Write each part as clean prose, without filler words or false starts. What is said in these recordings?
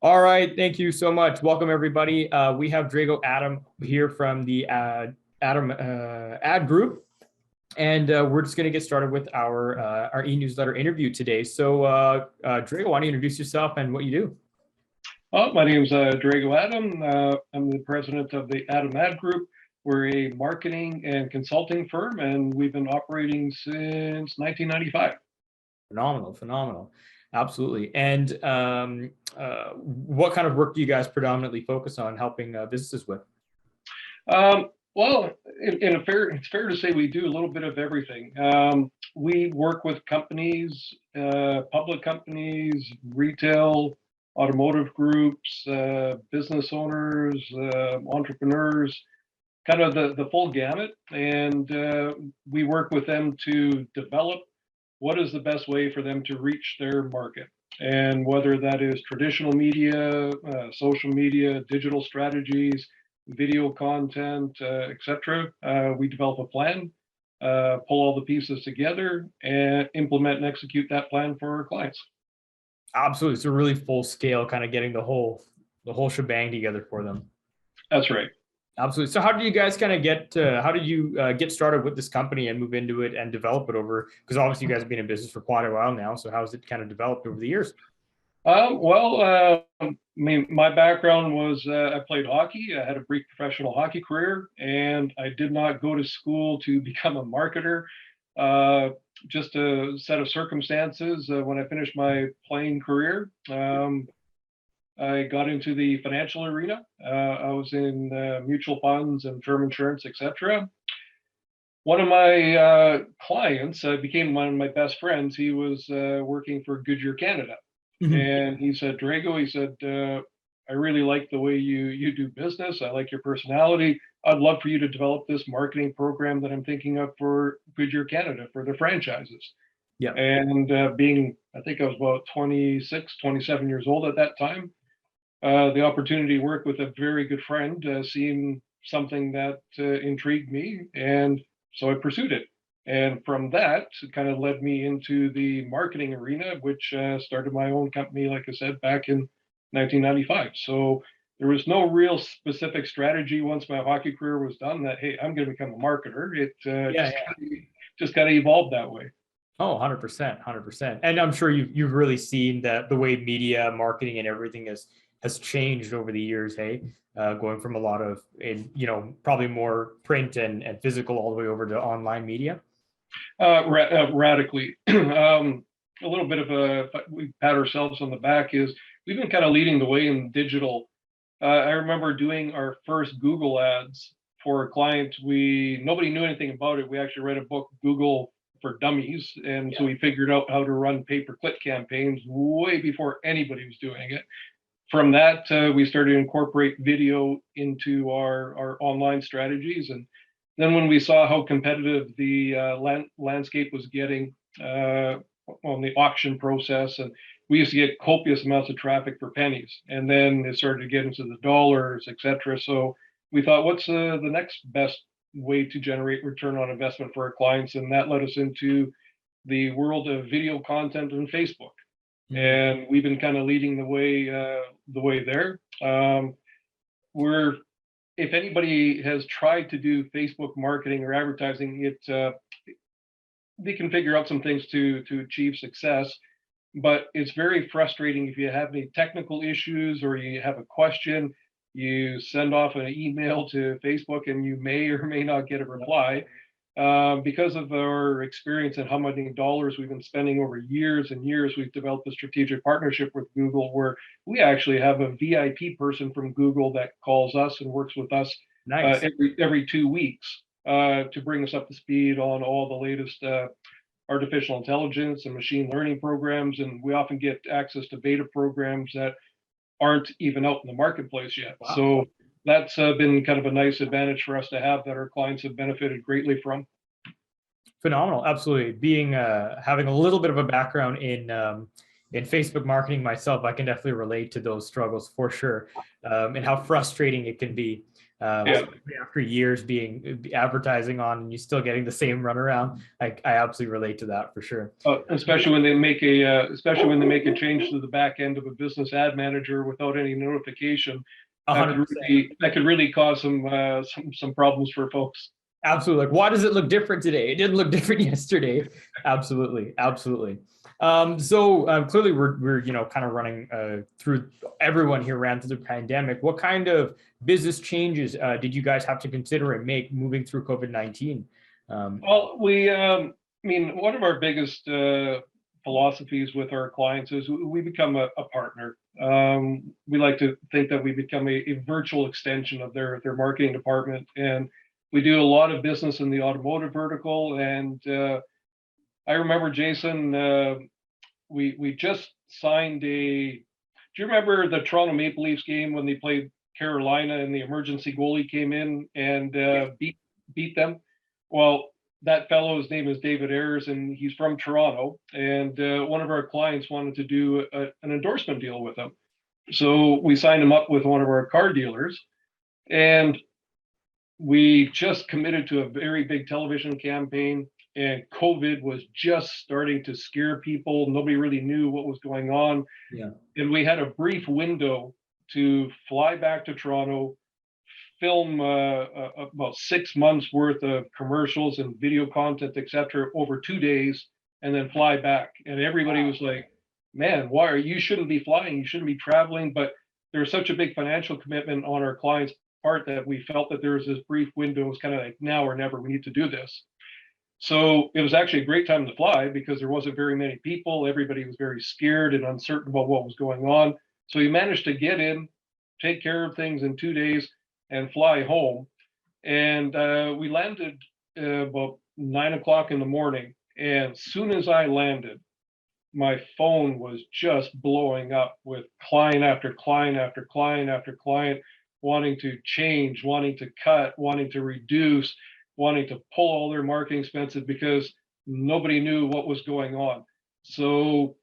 All right, thank you so much. Welcome everybody. We have Drago Adam here from the Adam ad group, and we're just going to get started with our e-newsletter interview today. So, Drago, why don't you introduce yourself and what you do? Well, my name is Drago Adam. I'm the president of the Adam Ad Group. We're a marketing and consulting firm, and we've been operating since 1995. Phenomenal, phenomenal. Absolutely. And what kind of work do you guys predominantly focus on helping businesses with? Well, it's fair to say we do a little bit of everything. We work with companies, public companies, retail, automotive groups, business owners, entrepreneurs, kind of the full gamut. And we work with them to develop what is the best way for them to reach their market. And whether that is traditional media, social media, digital strategies, video content, etc. We develop a plan, pull all the pieces together, and implement and execute that plan for our clients. Absolutely. So really full scale, kind of getting the whole shebang together for them. That's right. Absolutely. So how did you guys kind of how did you get started with this company and move into it and develop it over? Because obviously you guys have been in business for quite a while now. So how's it kind of developed over the years? I mean, my background was I played hockey. I had a brief professional hockey career, and I did not go to school to become a marketer. Just a set of circumstances. When I finished my playing career, I got into the financial arena. I was in mutual funds and term insurance, etc. One of my clients became one of my best friends. He was working for Goodyear Canada. And he said, Drago, he said, I really like the way you do business. I like your personality. I'd love for you to develop this marketing program that I'm thinking of for Goodyear Canada for the franchises. Yeah. And I think I was about 26, 27 years old at that time. The opportunity to work with a very good friend seemed something that intrigued me. And so I pursued it. And from that, it kind of led me into the marketing arena, which started my own company, like I said, back in 1995. So there was no real specific strategy once my hockey career was done that, hey, I'm going to become a marketer. It just kind of evolved that way. Oh, 100%, 100%. And I'm sure you've really seen that the way media, marketing, and everything has changed over the years, hey? Going from a lot of, probably more print and physical all the way over to online media. Radically. A little bit of we pat ourselves on the back is we've been kind of leading the way in digital. I remember doing our first Google ads for a client. Nobody knew anything about it. We actually read a book, Google for Dummies. And so we figured out how to run pay-per-click campaigns way before anybody was doing it. From that, we started to incorporate video into our online strategies. And then when we saw how competitive the landscape was getting on the auction process, and we used to get copious amounts of traffic for pennies, and then it started to get into the dollars, etc. So we thought, what's the next best way to generate return on investment for our clients? And that led us into the world of video content and Facebook. And we've been kind of leading the way there. If anybody has tried to do Facebook marketing or advertising, they can figure out some things to achieve success, but it's very frustrating if you have any technical issues or you have a question, you send off an email to Facebook and you may or may not get a reply. Because of our experience and how many dollars we've been spending over years and years, we've developed a strategic partnership with Google where we actually have a VIP person from Google that calls us and works with us every 2 weeks to bring us up to speed on all the latest artificial intelligence and machine learning programs. And we often get access to beta programs that aren't even out in the marketplace yet. Wow. So that's been kind of a nice advantage for us to have that our clients have benefited greatly from. Phenomenal, absolutely. Having a little bit of a background in Facebook marketing myself, I can definitely relate to those struggles for sure, and how frustrating it can be. Yeah. After years being advertising on and you still getting the same runaround. I absolutely relate to that for sure. Especially when they make a change to the back end of a business ad manager without any notification. That 100%. could really cause some problems for folks. Absolutely. Like, why does it look different today? It didn't look different yesterday. Absolutely. Absolutely. So clearly we're kind of running through, everyone here ran through the pandemic. What kind of business changes did you guys have to consider and make moving through COVID-19? Well, I mean, one of our biggest philosophies with our clients is we become a partner. We like to think that we become a virtual extension of their marketing department, and we do a lot of business in the automotive vertical. And I remember, Jason, we just signed a. Do you remember the Toronto Maple Leafs game when they played Carolina and the emergency goalie came in and beat them? Well, that fellow's name is David Ayers, and he's from Toronto. And one of our clients wanted to do an endorsement deal with him, so we signed him up with one of our car dealers, and we just committed to a very big television campaign. And COVID was just starting to scare people. Nobody really knew what was going on. Yeah. And we had a brief window to fly back to Toronto, film about 6 months worth of commercials and video content, etc., over 2 days, and then fly back. And everybody was like, "Man, you shouldn't be flying, you shouldn't be traveling." But there was such a big financial commitment on our clients' part that we felt that there was this brief window. It was kind of like now or never. We need to do this. So it was actually a great time to fly because there wasn't very many people. Everybody was very scared and uncertain about what was going on. So we managed to get in, take care of things in 2 days, and fly home. And we landed about 9 o'clock in the morning. And as soon as I landed, my phone was just blowing up with client after client after client after client wanting to change, wanting to cut, wanting to reduce, wanting to pull all their marketing expenses because nobody knew what was going on. So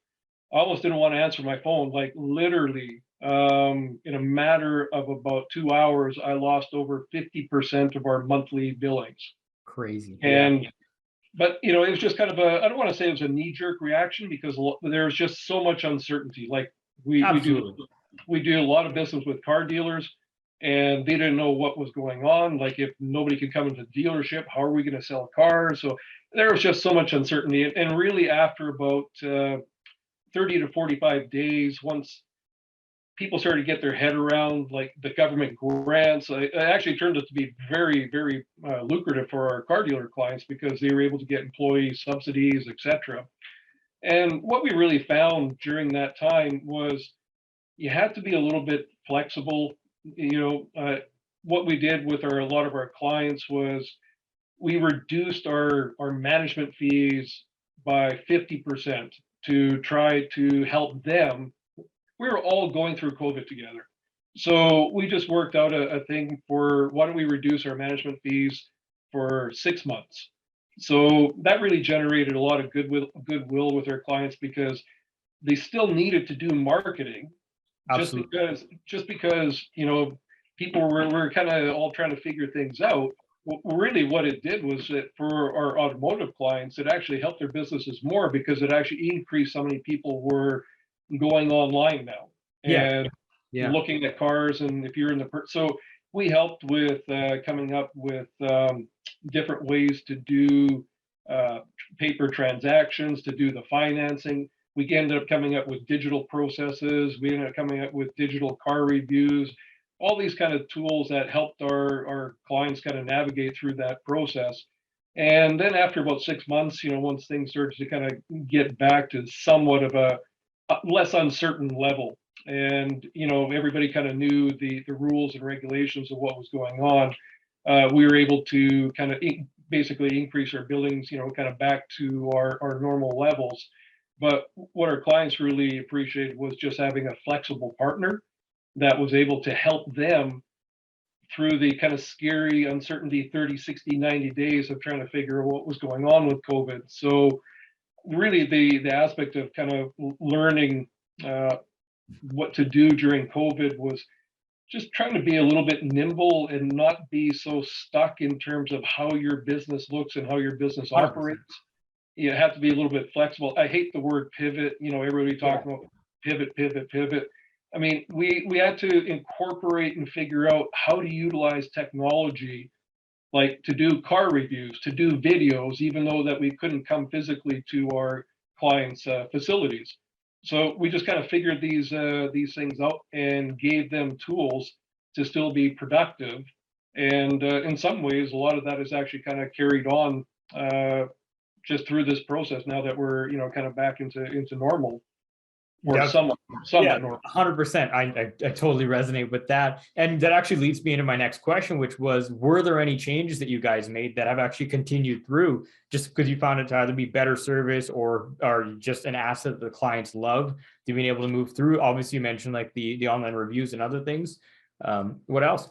I almost didn't want to answer my phone. Like literally, in a matter of about 2 hours, I lost over 50% of our monthly billings. Crazy. And but it was just kind of I don't want to say it was a knee-jerk reaction because there's just so much uncertainty. Like we do a lot of business with car dealers, and they didn't know what was going on. Like if nobody could come into the dealership, how are we going to sell cars? So there was just so much uncertainty. And really after about 30 to 45 days, once people started to get their head around like the government grants, it actually turned out to be very, very lucrative for our car dealer clients because they were able to get employee subsidies, etc. And what we really found during that time was you had to be a little bit flexible. What we did with a lot of our clients was we reduced our management fees by 50% to try to help them. We were all going through COVID together. So we just worked out a thing for why don't we reduce our management fees for 6 months. So that really generated a lot of goodwill with our clients because they still needed to do marketing. Absolutely. Just because people were kind of all trying to figure things out. Really what it did was that for our automotive clients, it actually helped their businesses more because it actually increased how many people were going online now and looking at cars. And if you're in so we helped with coming up with different ways to do paper transactions, to do the financing. We ended up coming up with digital processes. We ended up coming up with digital car reviews, all these kind of tools that helped our clients kind of navigate through that process. And then after about 6 months, once things started to kind of get back to somewhat of a less uncertain level, and everybody kind of knew the rules and regulations of what was going on, we were able to kind of basically increase our billings, kind of back to our normal levels. But what our clients really appreciated was just having a flexible partner that was able to help them through the kind of scary uncertainty 30, 60, 90 days of trying to figure out what was going on with COVID. So really the aspect of kind of learning what to do during COVID was just trying to be a little bit nimble and not be so stuck in terms of how your business looks and how your business 100%. operates. You have to be a little bit flexible. I hate the word pivot. Everybody Yeah. talking about pivot, pivot, pivot. I mean, we had to incorporate and figure out how to utilize technology, like to do car reviews, to do videos, even though that we couldn't come physically to our clients' facilities. So we just kind of figured these things out and gave them tools to still be productive. And in some ways, a lot of that is actually kind of carried on just through this process now that we're kind of back into normal, or That's, somewhat yeah, normal. 100%. I totally resonate with that. And that actually leads me into my next question, which was, were there any changes that you guys made that have actually continued through just because you found it to either be better service or just an asset that the clients love to being able to move through? Obviously, you mentioned like the online reviews and other things. What else?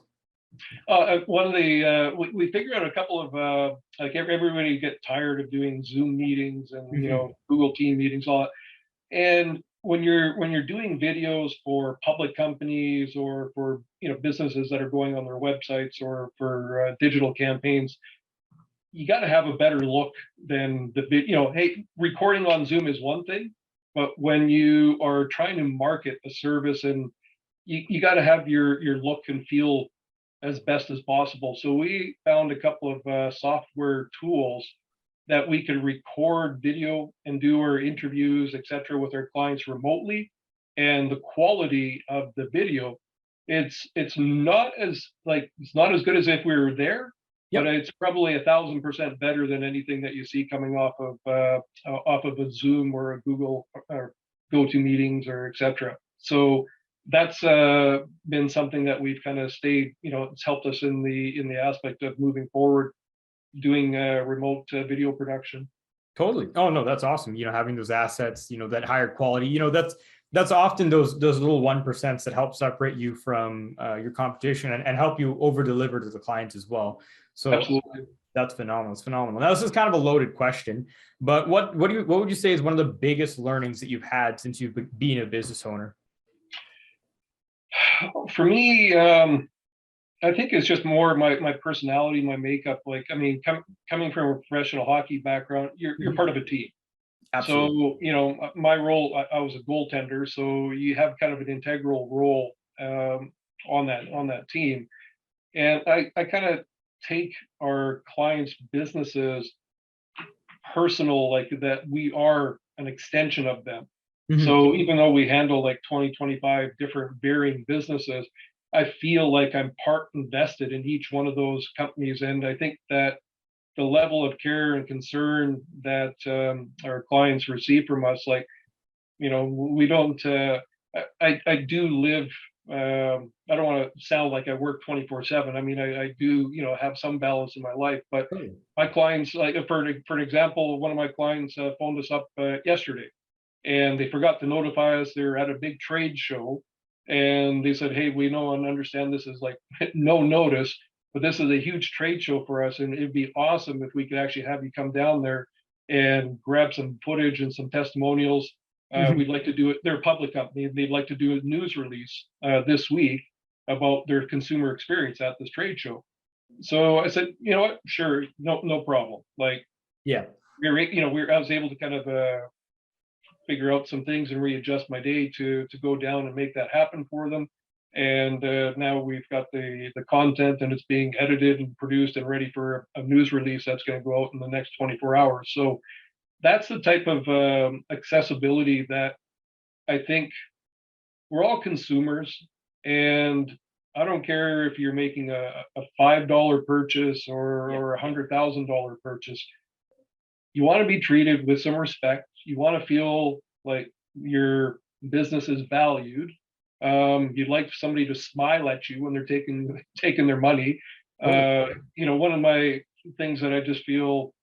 One of the we figured out a couple of like everybody get tired of doing Zoom meetings and Google Team meetings, all that. And when you're doing videos for public companies or for businesses that are going on their websites or for digital campaigns, you got to have a better look than the video. Hey, recording on Zoom is one thing, but when you are trying to market a service, and you got to have your look and feel as best as possible. So we found a couple of software tools that we could record video and do our interviews, etc., with our clients remotely. And the quality of the video, it's not as good as if we were there, Yep. but it's probably 1,000% better than anything that you see coming off of a Zoom or a Google or GoToMeetings or etc. So that's been something that we've kind of stayed. It's helped us in the aspect of moving forward, doing remote video production. Totally. Oh no, that's awesome. Having those assets, that higher quality, that's often those little 1% that help separate you from your competition and help you over deliver to the clients as well. So absolutely, that's phenomenal. It's phenomenal. Now this is kind of a loaded question, but what would you say is one of the biggest learnings that you've had since you've been a business owner? For me, I think it's just more my personality, my makeup. Like, I mean, coming from a professional hockey background, you're part of a team. Absolutely. So, my role, I was a goaltender, so you have kind of an integral role on that team. And I kind of take our clients' businesses personal, like that we are an extension of them. Mhm. So even though we handle like 20, 25 different varying businesses, I feel like I'm part invested in each one of those companies. And I think that the level of care and concern that our clients receive from us, like, we don't, I do live, I don't want to sound like I work 24/7. I mean, I do, have some balance in my life, but Hey. my clients, like for an example, one of my clients phoned us up yesterday, and they forgot to notify us they're at a big trade show, and they said, hey, we know and understand this is like no notice, but this is a huge trade show for us, and it'd be awesome if we could actually have you come down there and grab some footage and some testimonials. We'd like to do it. They're a public company. They'd like to do a news release this week about their consumer experience at this trade show. So I said, you know what, sure, no problem. Like, Yeah. I was able to kind of figure out some things and readjust my day to go down and make that happen for them. And now we've got the content, and it's being edited and produced and ready for a news release that's going to go out in the next 24 hours. So that's the type of accessibility that I think we're all consumers, and I don't care if you're making a $5 purchase or $100,000 purchase. You want to be treated with some respect. You want to feel like your business is valued. You'd like somebody to smile at you when they're taking their money. One of my things that I just feel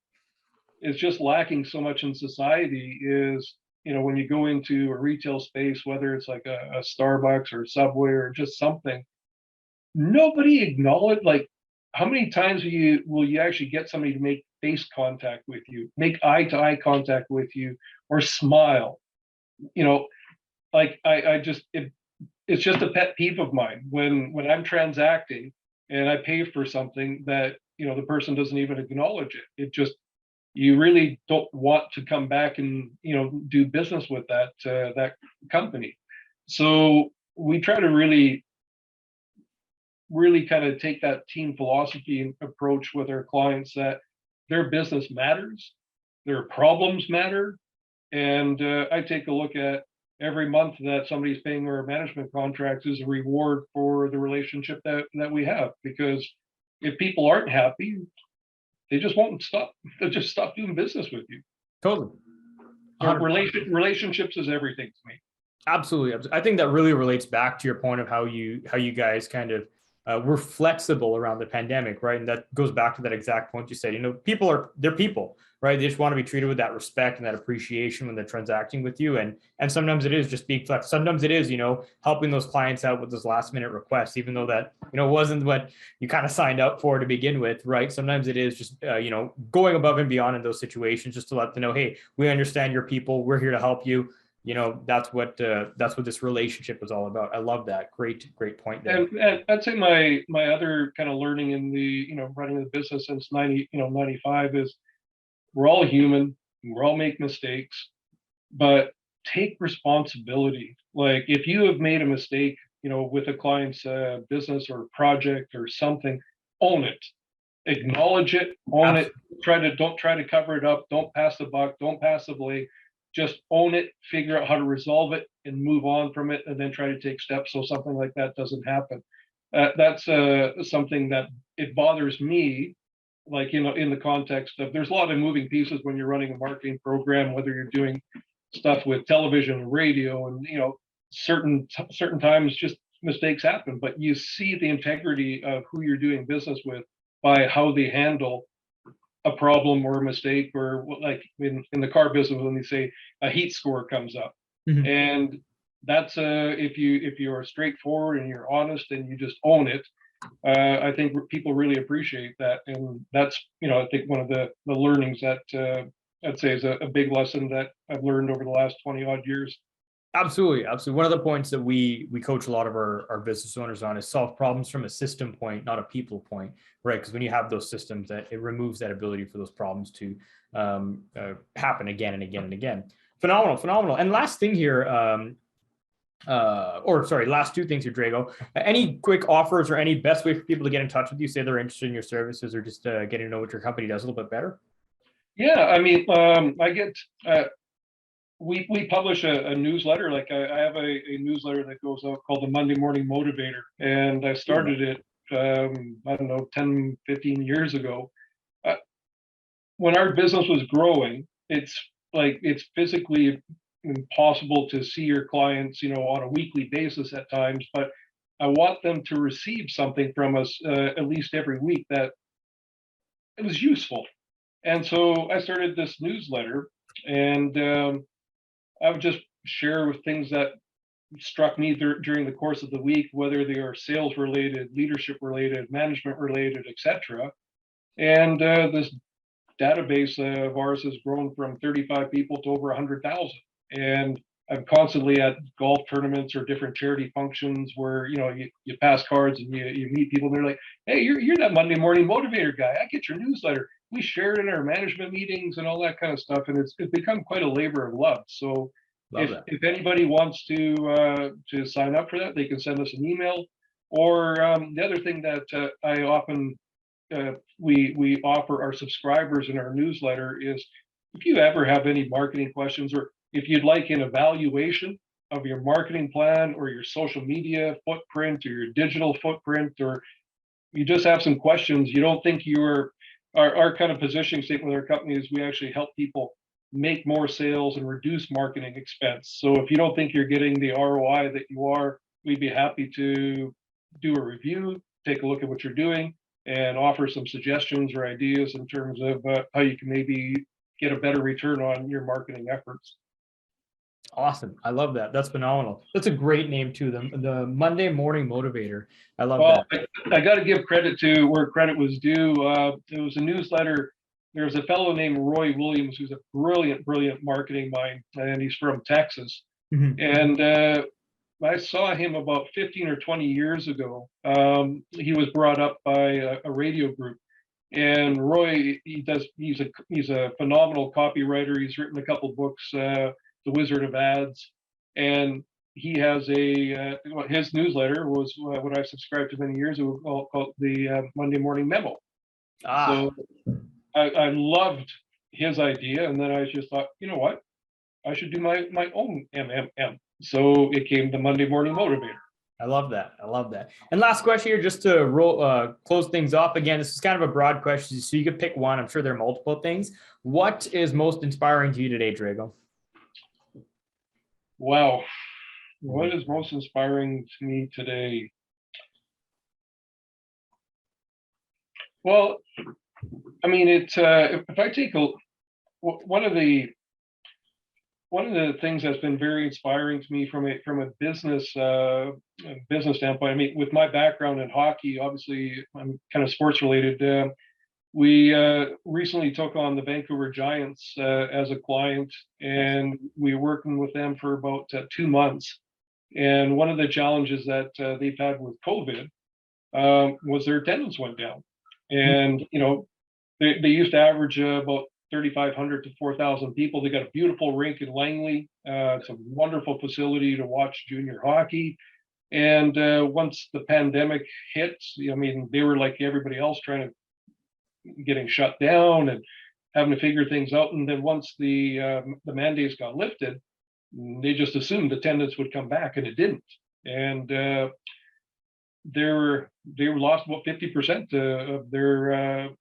is just lacking so much in society is, when you go into a retail space, whether it's like a Starbucks or Subway or just something, nobody acknowledge, like, how many times will you actually get somebody to make face contact with you, make eye to eye contact with you, or smile? Like, I just, it it's just a pet peeve of mine when I'm transacting and I pay for something that, the person doesn't even acknowledge it. It just, you really don't want to come back and, do business with that company. So we try to really kind of take that team philosophy and approach with our clients, that their business matters, their problems matter. And I take a look at every month that somebody's paying our management contracts is a reward for the relationship that we have. Because if people aren't happy, they just won't stop. They'll just stop doing business with you. Totally. Relationships is everything to me. Absolutely. I think that really relates back to your point of how you guys kind of were flexible around the pandemic, right? And that goes back to that exact point you said. They're people, right? They just want to be treated with that respect and that appreciation when they're transacting with you. And sometimes it is just being flexible. Sometimes it is, helping those clients out with those last minute requests, even though that, wasn't what you kind of signed up for to begin with, right? Sometimes it is just, going above and beyond in those situations, just to let them know, hey, we understand your people. We're here to help you. That's what this relationship is all about. I love that. Great point there. And I'd say my other kind of learning in the, running the business since 95 is, we're all human, we're all make mistakes, but take responsibility. Like, if you have made a mistake, with a client's business or project or something, own it, acknowledge it, own it. Don't try to cover it up. Don't pass the buck. Don't pass the blame. Just own it, figure out how to resolve it and move on from it, and then try to take steps so something like that doesn't happen. That's something that it bothers me, like, in the context of, there's a lot of moving pieces when you're running a marketing program, whether you're doing stuff with television and radio, and, certain times just mistakes happen, but you see the integrity of who you're doing business with by how they handle a problem or a mistake, or like in the car business, when they say a heat score comes up. Mm-hmm. And that's if you are straightforward and you're honest and you just own it, I think people really appreciate that. And that's, I think one of the learnings that I'd say is a big lesson that I've learned over the last 20 odd years. Absolutely. One of the points that we coach a lot of our business owners on is solve problems from a system point, not a people point, right? Because when you have those systems, that it removes that ability for those problems to happen again and again and again. Phenomenal. And last thing here, last two things here, Drago. Any quick offers or any best way for people to get in touch with you, say they're interested in your services, or just getting to know what your company does a little bit better? Yeah, I mean, I get. We publish a newsletter. Like, I have a newsletter that goes out called the Monday Morning Motivator, and I started it, I don't know, 10, 15 years ago. When our business was growing, it's physically impossible to see your clients, on a weekly basis at times, but I want them to receive something from us at least every week that it was useful. And so I started this newsletter, and I would just share with things that struck me during the course of the week, whether they are sales related, leadership related, management related, etc. And this database of ours has grown from 35 people to over 100,000. And I'm constantly at golf tournaments or different charity functions where, you pass cards and you meet people, and they're like, hey, you're that Monday Morning Motivator guy. I get your newsletter. We share it in our management meetings and all that kind of stuff. And it's become quite a labor of love. So if anybody wants to sign up for that, they can send us an email. Or the other thing that I often we offer our subscribers in our newsletter is, if you ever have any marketing questions, or if you'd like an evaluation of your marketing plan or your social media footprint or your digital footprint, or you just have some questions, you don't think our kind of positioning statement with our company is we actually help people make more sales and reduce marketing expense. So if you don't think you're getting the ROI that you are, we'd be happy to do a review, take a look at what you're doing, and offer some suggestions or ideas in terms of how you can maybe get a better return on your marketing efforts. Awesome. I love that. That's phenomenal. That's a great name too. The Monday Morning Motivator. I love that. I got to give credit to where credit was due. It was a newsletter. There's a fellow named Roy Williams who's a brilliant marketing mind, and he's from Texas. Mm-hmm. And I saw him about 15 or 20 years ago. He was brought up by a radio group, and Roy, he's a phenomenal copywriter. He's written a couple books, The Wizard of Ads, and he has his newsletter was what I subscribed to many years ago, called the Monday Morning Memo. So I loved his idea, and then I just thought, you know what, I should do my own MMM. So it came the Monday Morning Motivator. I love that. I love that. And last question here, just to close things off. Again, this is kind of a broad question, so you could pick one. I'm sure there are multiple things. What is most inspiring to you today, Drago? Wow. What is most inspiring to me today? Well, I mean, if I take one of the things that's been very inspiring to me from a business standpoint. I mean, with my background in hockey, obviously I'm kind of sports related. We recently took on the Vancouver Giants as a client, and we were working with them for about 2 months. And one of the challenges that they've had with COVID was their attendance went down. And they used to average about 3,500 to 4,000 people. They got a beautiful rink in Langley. It's a wonderful facility to watch junior hockey. And once the pandemic hit, I mean, they were like everybody else, getting shut down and having to figure things out. And then once the mandates got lifted, they just assumed attendance would come back, and it didn't. And they lost about 50% of their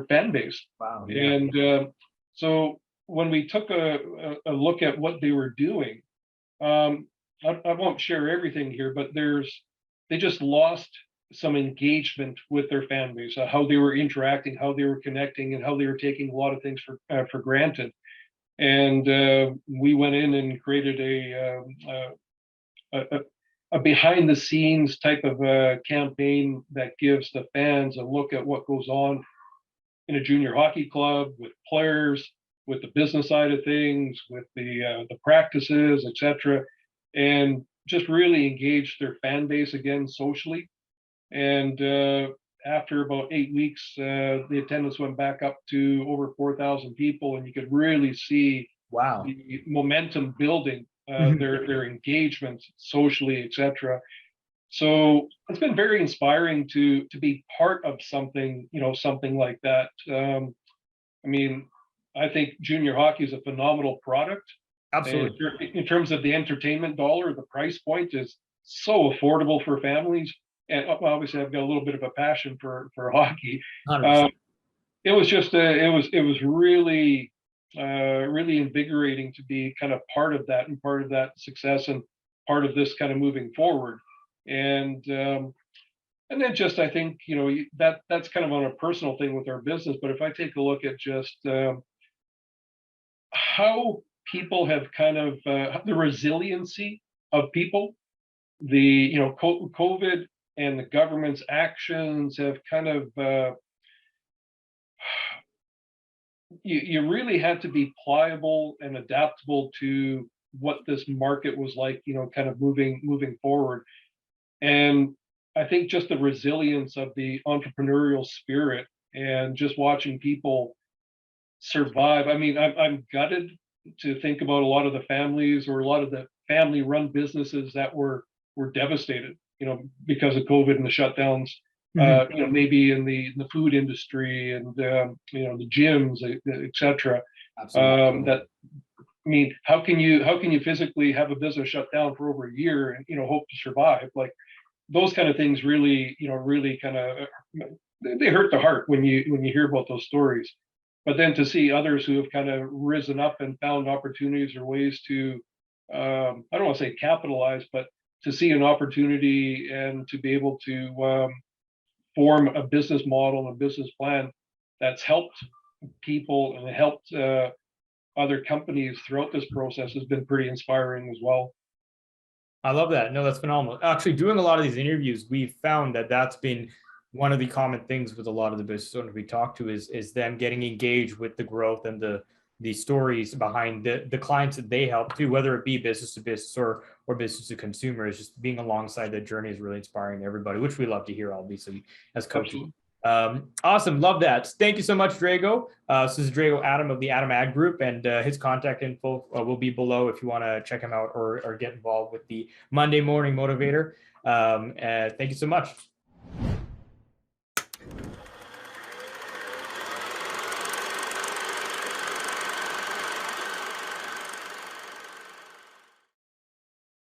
fan base. Wow. Yeah. And so when we took a look at what they were doing, I won't share everything here, but they just lost some engagement with their fan base, how they were interacting, how they were connecting, and how they were taking a lot of things for granted. And we went in and created a behind the scenes type of campaign that gives the fans a look at what goes on in a junior hockey club, with players, with the business side of things, with the practices, etc., and just really engage their fan base again socially. And after about 8 weeks, the attendance went back up to over 4,000 people, and you could really see the momentum building, their engagement socially, etc. So it's been very inspiring to be part of something, something like that. I mean, I think junior hockey is a phenomenal product. Absolutely. In terms of the entertainment dollar, the price point is so affordable for families. And obviously, I've got a little bit of a passion for hockey. It was just it was really really invigorating to be kind of part of that, and part of that success, and part of this kind of moving forward. And then just, I think, that's kind of on a personal thing with our business. But if I take a look at just how people have kind of the resiliency of people, the COVID and the government's actions have kind of you really had to be pliable and adaptable to what this market was like, kind of moving forward. And I think just the resilience of the entrepreneurial spirit, and just watching people survive. I mean, I'm gutted to think about a lot of the families, or a lot of the family-run businesses that were devastated, because of COVID and the shutdowns. Maybe in the food industry, and the gyms, etc. That, I mean, how can you physically have a business shut down for over a year and hope to survive? Like, those kind of things really really kind of, they hurt the heart when you hear about those stories. But then to see others who have kind of risen up and found opportunities or ways to, I don't want to say capitalize, but to see an opportunity and to be able to form a business model and a business plan that's helped people and helped other companies throughout this process has been pretty inspiring as well. I love that. No, that's phenomenal. Actually, doing a lot of these interviews, we've found that that's been one of the common things with a lot of the business owners we talk to, is them getting engaged with the growth and the the stories behind the clients that they help too, whether it be business to business or business to consumer. Is just being alongside the journey is really inspiring to everybody, which we love to hear, obviously, as coaches. Absolutely. Awesome. Love that. Thank you so much, Drago. This is Drago Adam of the Adam Ad Group, and his contact info will be below if you want to check him out or get involved with the Monday Morning Motivator. Thank you so much.